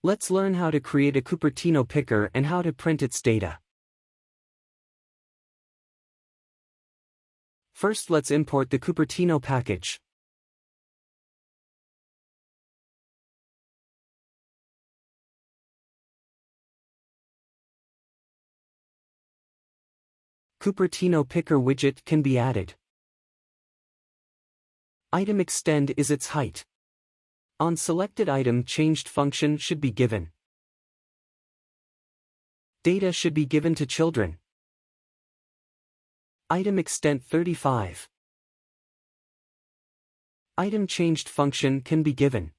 Let's learn how to create a Cupertino picker and how to print its data. First, let's import the Cupertino package. Cupertino Picker widget can be added. Item extend is its height. On selected item, changed function should be given. Data should be given to children. Item extent 35. Item changed function can be given.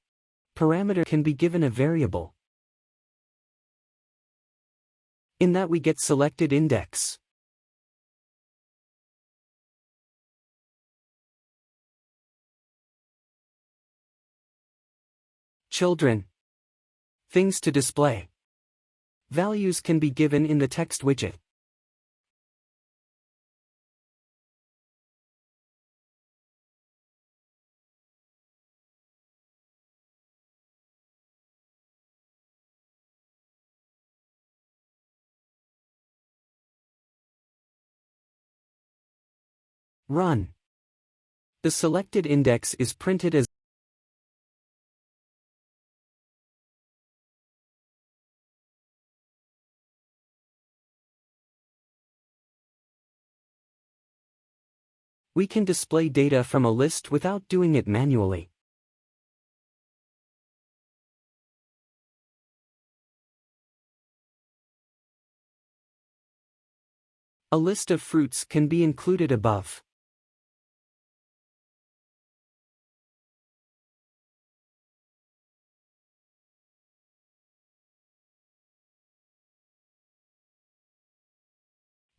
Parameter can be given a variable. In that we get selected index. Children. Things to display. Values can be given in the text widget. Run. The selected index is printed as we can display data from a list without doing it manually. A list of fruits can be included above.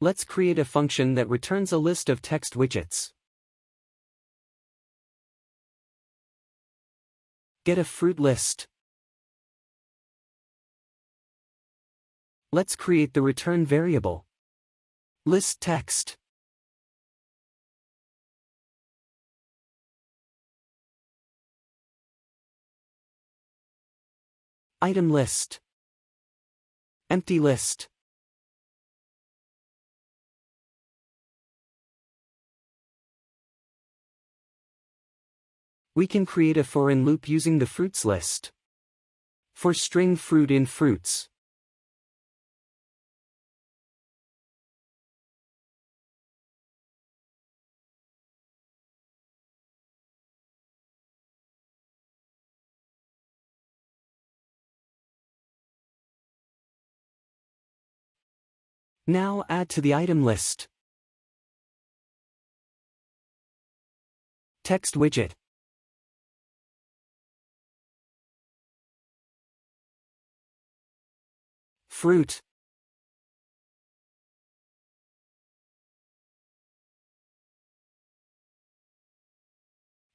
Let's create a function that returns a list of text widgets. Get a fruit list. Let's create the return variable. List text. Item list. Empty list. We can create a for in loop using the fruits list. For string fruit in fruits. Now add to the item list. Text widget. Fruit.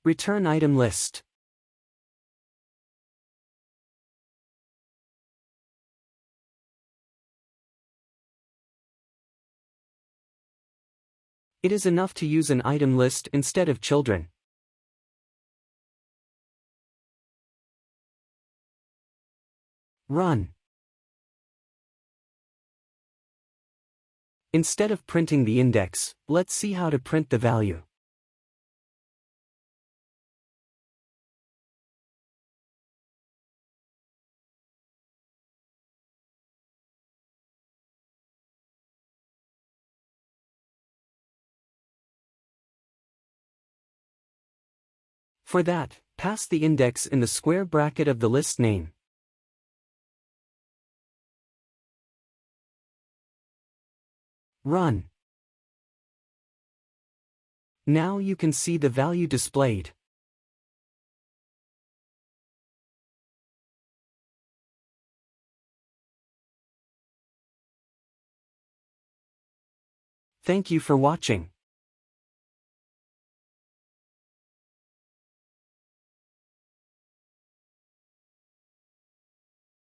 Return item list. It is enough to use an item list instead of children. Run. Instead of printing the index, let's see how to print the value. For that, pass the index in the square bracket of the list name. Run. Now you can see the value displayed. Thank you for watching.